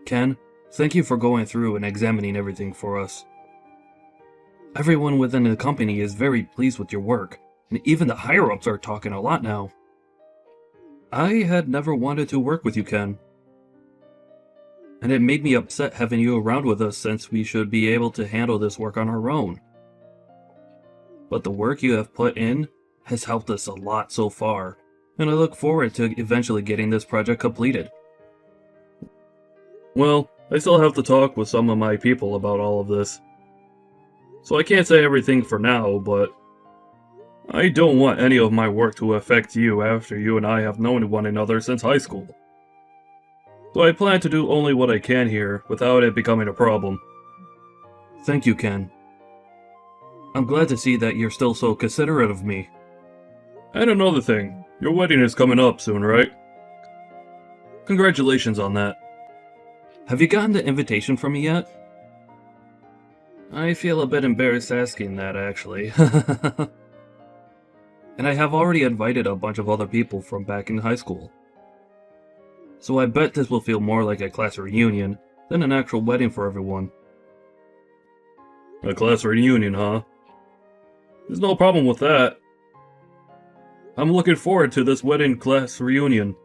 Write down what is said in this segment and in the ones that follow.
Ken, thank you for going through and examining everything for us. Everyone within the company is very pleased with your work, and even the higher-ups are talking a lot now. I had never wanted to work with you, Ken. And it made me upset having you around with us since we should be able to handle this work on our own. But the work you have put in has helped us a lot so far, and I look forward to eventually getting this project completed. Well, I still have to talk with some of my people about all of this. So I can't say everything for now, but I don't want any of my work to affect you after you and I have known one another since high school. So I plan to do only what I can here without it becoming a problem. Thank you, Ken. I'm glad to see that you're still so considerate of me. And another thing, your wedding is coming up soon, right? Congratulations on that. Have you gotten the invitation from me yet? I feel a bit embarrassed asking that, actually. And I have already invited a bunch of other people from back in high school. So I bet this will feel more like a class reunion than an actual wedding for everyone. A class reunion, huh? There's no problem with that. I'm looking forward to this wedding class reunion.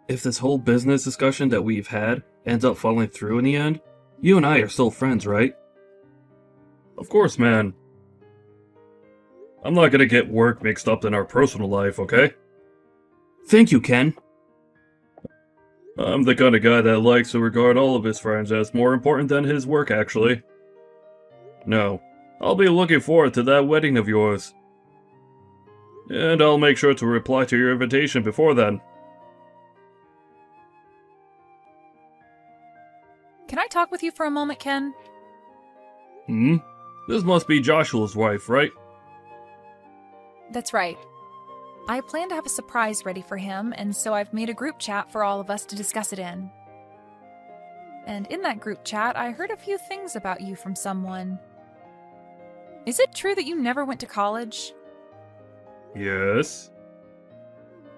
If this whole business discussion that we've had ends up falling through in the end, you and I are still friends, right? Of course, man. I'm not gonna get work mixed up in our personal life, okay? Thank you, Ken. I'm the kind of guy that likes to regard all of his friends as more important than his work, actually. No, I'll be looking forward to that wedding of yours. And I'll make sure to reply to your invitation before then. Can I talk with you for a moment, Ken? This must be Joshua's wife, right? That's right. I plan to have a surprise ready for him, and so I've made a group chat for all of us to discuss it in. And in that group chat, I heard a few things about you from someone. Is it true that you never went to college? Yes.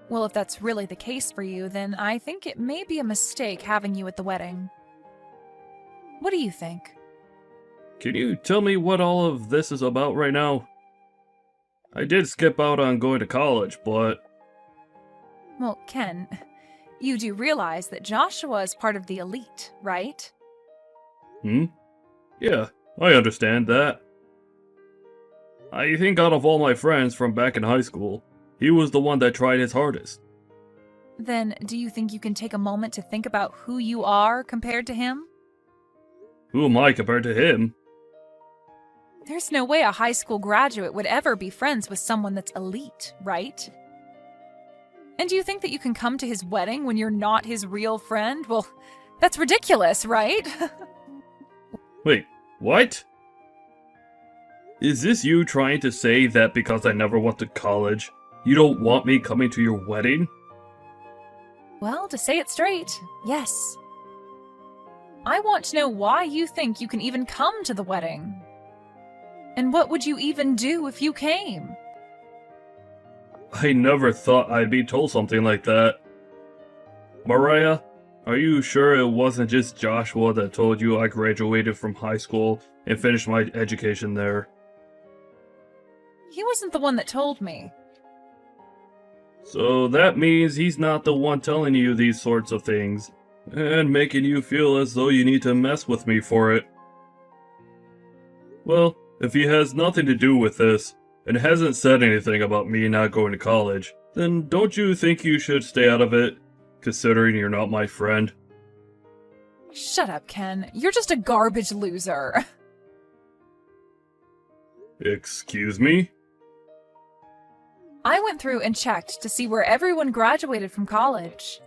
Well, if that's really the case for you, then I think it may be a mistake having you at the wedding. What do you think? Can you tell me what all of this is about right now? I did skip out on going to college, but... Well, Ken, you do realize that Joshua is part of the elite, right? Yeah, I understand that. I think out of all my friends from back in high school, he was the one that tried his hardest. Then, do you think you can take a moment to think about who you are compared to him? Who am I compared to him? There's no way a high school graduate would ever be friends with someone that's elite, right? And do you think that you can come to his wedding when you're not his real friend? Well, that's ridiculous, right? Wait, what? Is this you trying to say that because I never went to college, you don't want me coming to your wedding? Well, to say it straight, yes. I want to know why you think you can even come to the wedding. And what would you even do if you came? I never thought I'd be told something like that. Mariah, are you sure it wasn't just Joshua that told you I graduated from high school and finished my education there? He wasn't the one that told me. So that means he's not the one telling you these sorts of things, and making you feel as though you need to mess with me for it. Well, if he has nothing to do with this, and hasn't said anything about me not going to college, then don't you think you should stay out of it, considering you're not my friend? Shut up, Ken. You're just a garbage loser. Excuse me? I went through and checked to see where everyone graduated from college.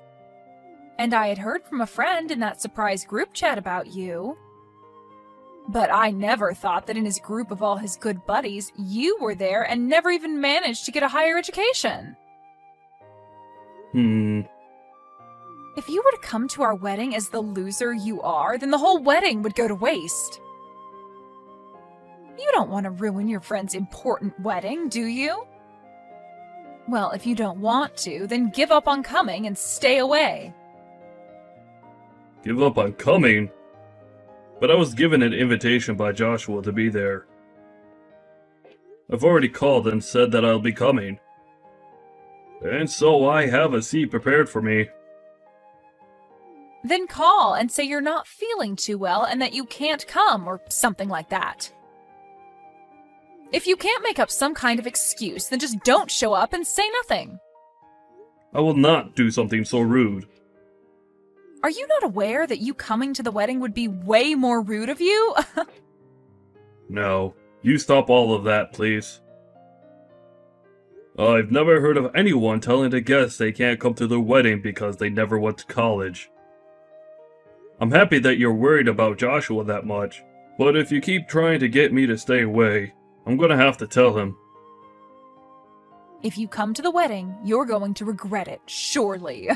And I had heard from a friend in that surprise group chat about you. But I never thought that in his group of all his good buddies, you were there and never even managed to get a higher education. If you were to come to our wedding as the loser you are, then the whole wedding would go to waste. You don't want to ruin your friend's important wedding, do you? Well, if you don't want to, then give up on coming and stay away. Give up on coming? But I was given an invitation by Joshua to be there. I've already called and said that I'll be coming. And so I have a seat prepared for me. Then call and say you're not feeling too well and that you can't come or something like that. If you can't make up some kind of excuse, then just don't show up and say nothing. I will not do something so rude. Are you not aware that you coming to the wedding would be way more rude of you? No, you stop all of that, please. I've never heard of anyone telling the guests they can't come to their wedding because they never went to college. I'm happy that you're worried about Joshua that much, but if you keep trying to get me to stay away, I'm gonna have to tell him. If you come to the wedding, you're going to regret it, surely.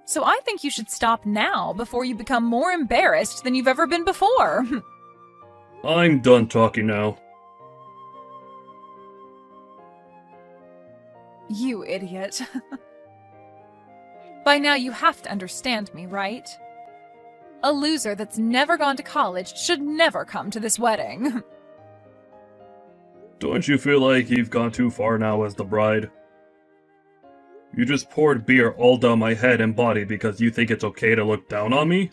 So I think you should stop now before you become more embarrassed than you've ever been before. I'm done talking now. You idiot. By now you have to understand me, right? A loser that's never gone to college should never come to this wedding. Don't you feel like you've gone too far now as the bride? You just poured beer all down my head and body because you think it's okay to look down on me?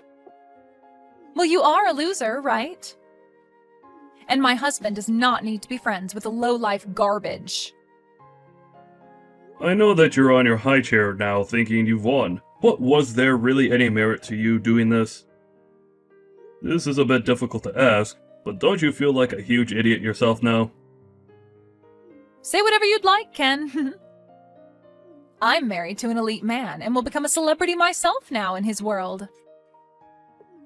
Well, you are a loser, right? And my husband does not need to be friends with a low-life garbage. I know that you're on your high chair now thinking you've won, but was there really any merit to you doing this? This is a bit difficult to ask, but don't you feel like a huge idiot yourself now? Say whatever you'd like, Ken. I'm married to an elite man and will become a celebrity myself now in his world.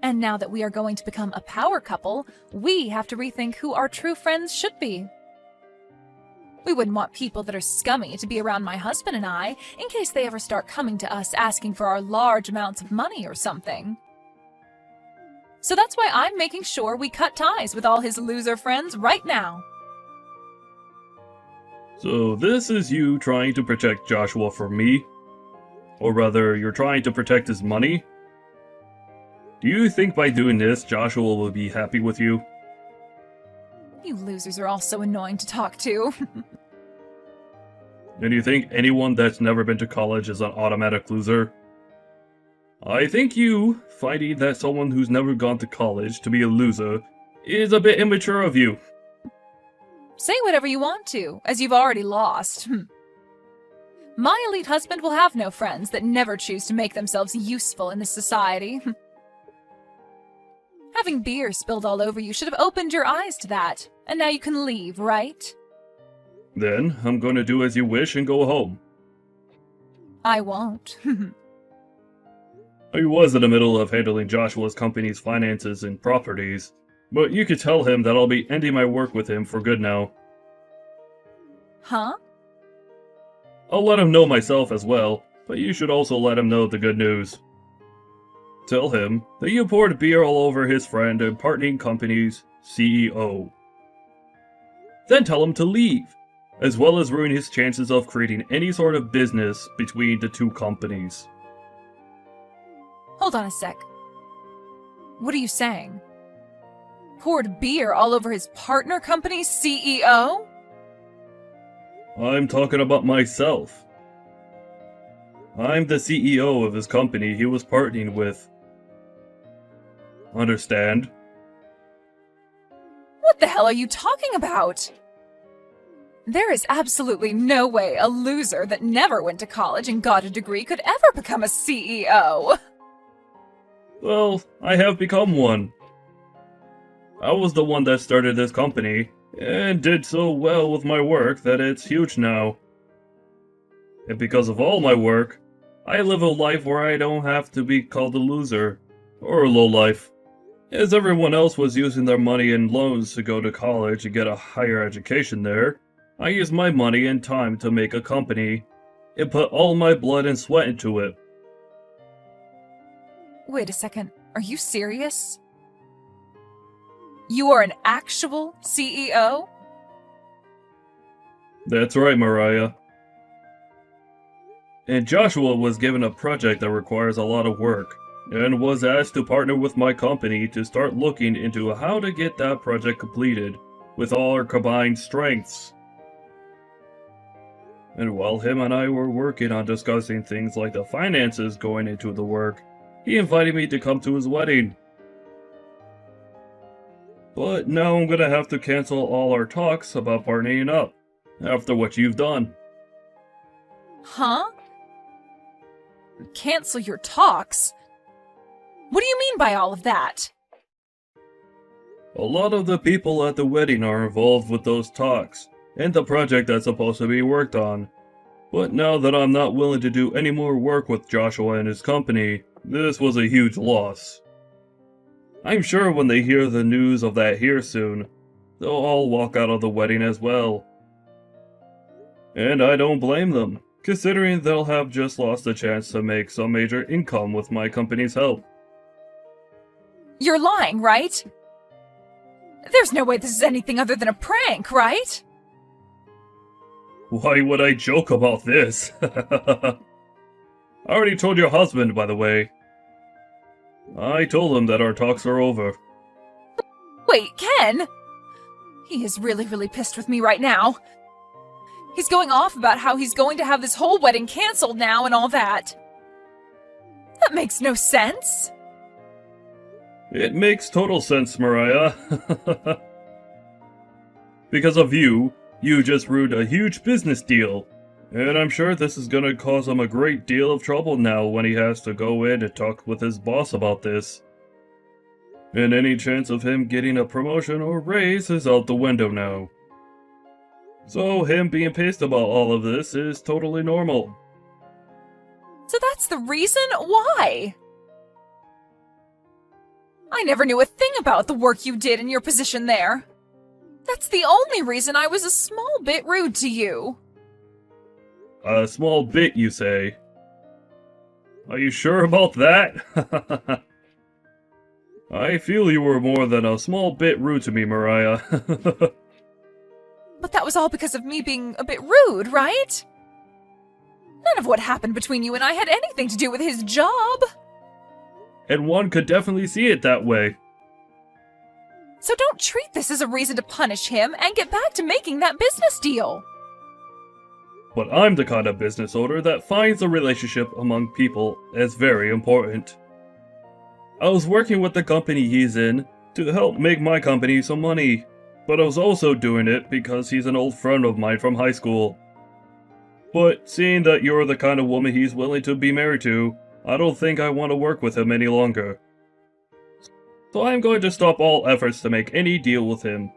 And now that we are going to become a power couple, we have to rethink who our true friends should be. We wouldn't want people that are scummy to be around my husband and I in case they ever start coming to us asking for our large amounts of money or something. So that's why I'm making sure we cut ties with all his loser friends right now. So this is you trying to protect Joshua from me? Or rather, you're trying to protect his money? Do you think by doing this, Joshua will be happy with you? You losers are all so annoying to talk to. And you think anyone that's never been to college is an automatic loser? I think you, finding that someone who's never gone to college to be a loser, is a bit immature of you. Say whatever you want to, as you've already lost. My elite husband will have no friends that never choose to make themselves useful in this society. Having beer spilled all over you should have opened your eyes to that, and now you can leave, right? Then, I'm going to do as you wish and go home. I won't. I was in the middle of handling Joshua's company's finances and properties, but you could tell him that I'll be ending my work with him for good now. Huh? I'll let him know myself as well, but you should also let him know the good news. Tell him that you poured beer all over his friend and partnering company's CEO. Then tell him to leave, as well as ruin his chances of creating any sort of business between the two companies. Hold on a sec. What are you saying? Poured beer all over his partner company's CEO? I'm talking about myself. I'm the CEO of his company he was partnering with. Understand? What the hell are you talking about? There is absolutely no way a loser that never went to college and got a degree could ever become a CEO. Well, I have become one. I was the one that started this company, and did so well with my work that it's huge now. And because of all my work, I live a life where I don't have to be called a loser, or a lowlife. As everyone else was using their money and loans to go to college and get a higher education there, I used my money and time to make a company, and put all my blood and sweat into it. Wait a second, are you serious? You are an actual CEO? That's right, Mariah. And Joshua was given a project that requires a lot of work, and was asked to partner with my company to start looking into how to get that project completed with all our combined strengths. And while him and I were working on discussing things like the finances going into the work, he invited me to come to his wedding. But now I'm gonna have to cancel all our talks about partnering up, after what you've done. Huh? Cancel your talks? What do you mean by all of that? A lot of the people at the wedding are involved with those talks, and the project that's supposed to be worked on. But now that I'm not willing to do any more work with Joshua and his company, this was a huge loss. I'm sure when they hear the news of that here soon, they'll all walk out of the wedding as well. And I don't blame them, considering they'll have just lost a chance to make some major income with my company's help. You're lying, right? There's no way this is anything other than a prank, right? Why would I joke about this? I already told your husband, by the way. I told him that our talks are over. Wait, Ken? He is really pissed with me right now. He's going off about how he's going to have this whole wedding canceled now and all that. That makes no sense. It makes total sense, Mariah. Because of you just ruined a huge business deal. And I'm sure this is gonna cause him a great deal of trouble now when he has to go in and talk with his boss about this. And any chance of him getting a promotion or raise is out the window now. So him being pissed about all of this is totally normal. So that's the reason? Why? I never knew a thing about the work you did in your position there. That's the only reason I was a small bit rude to you. A small bit, you say? Are you sure about that? I feel you were more than a small bit rude to me, Mariah. But that was all because of me being a bit rude, right? None of what happened between you and I had anything to do with his job. And one could definitely see it that way. So don't treat this as a reason to punish him and get back to making that business deal. But I'm the kind of business owner that finds a relationship among people as very important. I was working with the company he's in to help make my company some money, but I was also doing it because he's an old friend of mine from high school. But seeing that you're the kind of woman he's willing to be married to, I don't think I want to work with him any longer. So I'm going to stop all efforts to make any deal with him,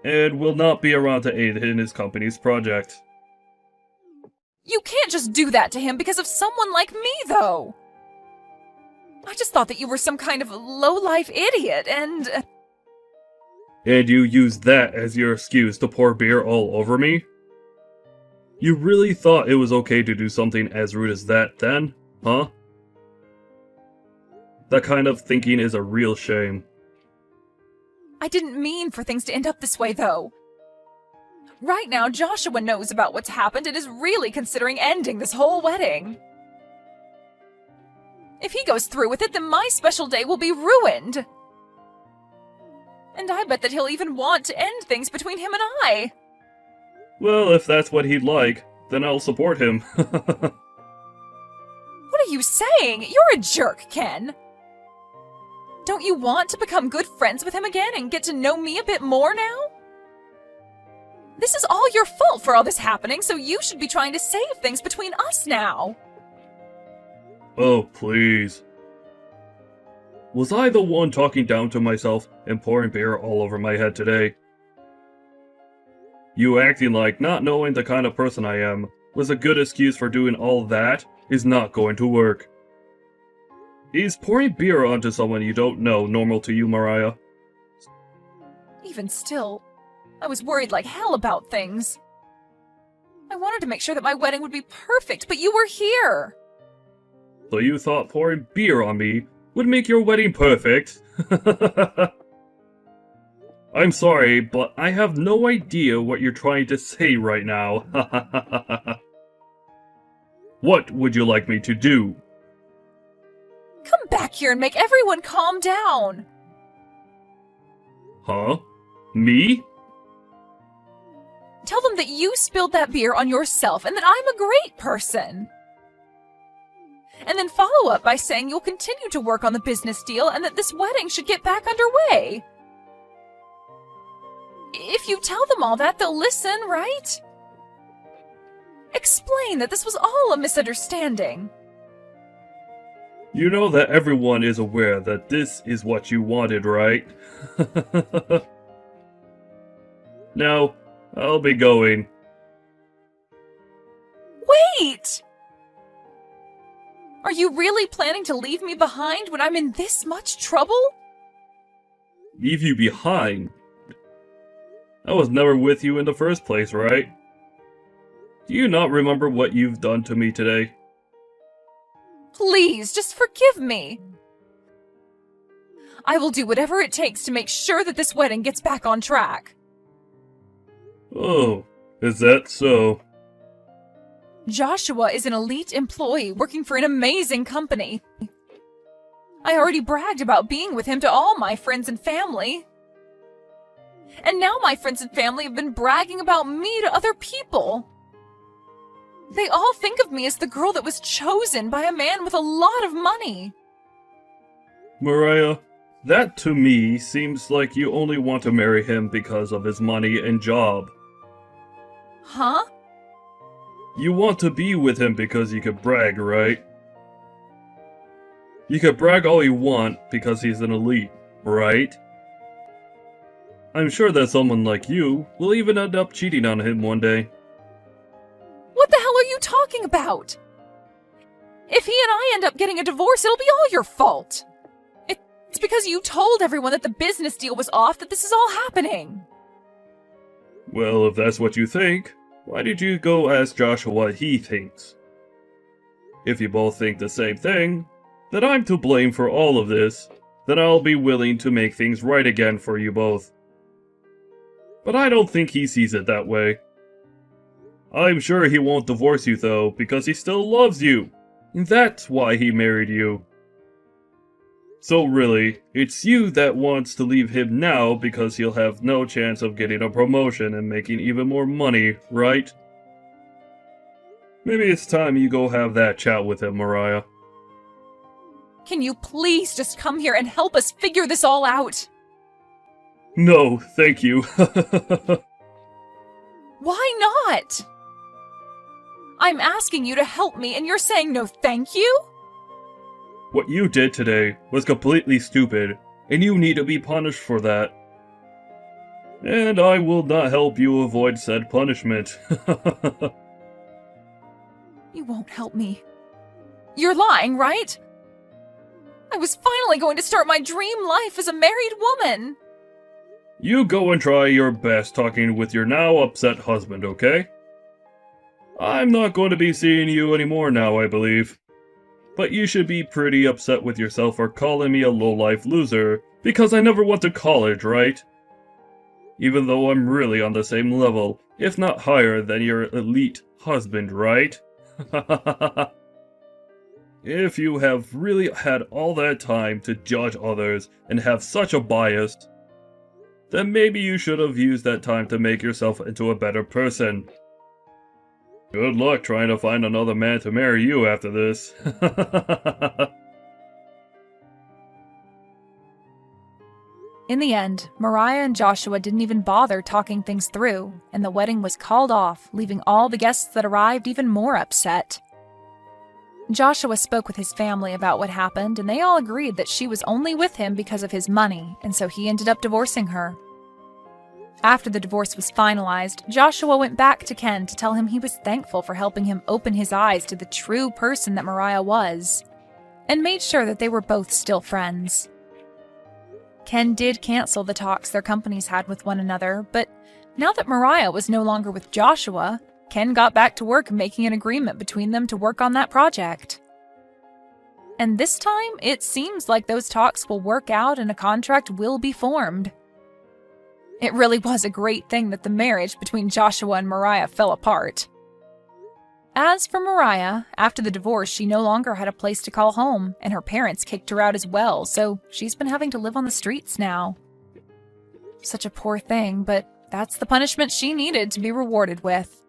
and will not be around to aid in his company's project. You can't just do that to him because of someone like me, though. I just thought that you were some kind of low-life idiot, and... And you used that as your excuse to pour beer all over me? You really thought it was okay to do something as rude as that then, huh? That kind of thinking is a real shame. I didn't mean for things to end up this way, though. Right now, Joshua knows about what's happened and is really considering ending this whole wedding. If he goes through with it, then my special day will be ruined. And I bet that he'll even want to end things between him and I. Well, if that's what he'd like, then I'll support him. What are you saying? You're a jerk, Ken. Don't you want to become good friends with him again and get to know me a bit more now? This is all your fault for all this happening, so you should be trying to save things between us now. Oh, please. Was I the one talking down to myself and pouring beer all over my head today? You acting like not knowing the kind of person I am was a good excuse for doing all that is not going to work. Is pouring beer onto someone you don't know normal to you, Mariah? Even still, I was worried like hell about things. I wanted to make sure that my wedding would be perfect, but you were here. So you thought pouring beer on me would make your wedding perfect? I'm sorry, but I have no idea what you're trying to say right now. What would you like me to do? Come back here and make everyone calm down. Huh? Me? Tell them that you spilled that beer on yourself and that I'm a great person. And then follow up by saying you'll continue to work on the business deal and that this wedding should get back underway. If you tell them all that, they'll listen, right? Explain that this was all a misunderstanding. You know that everyone is aware that this is what you wanted, right? Now, I'll be going. Wait! Are you really planning to leave me behind when I'm in this much trouble? Leave you behind? I was never with you in the first place, right? Do you not remember what you've done to me today? Please, just forgive me. I will do whatever it takes to make sure that this wedding gets back on track. Oh, is that so? Joshua is an elite employee working for an amazing company. I already bragged about being with him to all my friends and family. And now my friends and family have been bragging about me to other people. They all think of me as the girl that was chosen by a man with a lot of money. Mariah, that to me seems like you only want to marry him because of his money and job. Huh? You want to be with him because you could brag, right? You could brag all you want because he's an elite, right? I'm sure that someone like you will even end up cheating on him one day. What the hell are you talking about? If he and I end up getting a divorce, it'll be all your fault. It's because you told everyone that the business deal was off that this is all happening. Well, if that's what you think, why did you go ask Joshua what he thinks? If you both think the same thing, that I'm to blame for all of this, then I'll be willing to make things right again for you both. But I don't think he sees it that way. I'm sure he won't divorce you though, because he still loves you. And that's why he married you. So really, it's you that wants to leave him now because he'll have no chance of getting a promotion and making even more money, right? Maybe it's time you go have that chat with him, Mariah. Can you please just come here and help us figure this all out? No, thank you. Why not? I'm asking you to help me and you're saying no thank you? What you did today was completely stupid, and you need to be punished for that. And I will not help you avoid said punishment. You won't help me. You're lying, right? I was finally going to start my dream life as a married woman. You go and try your best talking with your now upset husband, okay? I'm not going to be seeing you anymore now, I believe. But you should be pretty upset with yourself for calling me a low-life loser, because I never went to college, right? Even though I'm really on the same level, if not higher than your elite husband, right? If you have really had all that time to judge others and have such a bias, then maybe you should have used that time to make yourself into a better person. Good luck trying to find another man to marry you after this. In the end, Mariah and Joshua didn't even bother talking things through, and the wedding was called off, leaving all the guests that arrived even more upset. Joshua spoke with his family about what happened, and they all agreed that she was only with him because of his money, and so he ended up divorcing her. After the divorce was finalized, Joshua went back to Ken to tell him he was thankful for helping him open his eyes to the true person that Mariah was, and made sure that they were both still friends. Ken did cancel the talks their companies had with one another, but now that Mariah was no longer with Joshua, Ken got back to work making an agreement between them to work on that project. And this time, it seems like those talks will work out and a contract will be formed. It really was a great thing that the marriage between Joshua and Mariah fell apart. As for Mariah, after the divorce, she no longer had a place to call home, and her parents kicked her out as well, so she's been having to live on the streets now. Such a poor thing, but that's the punishment she needed to be rewarded with.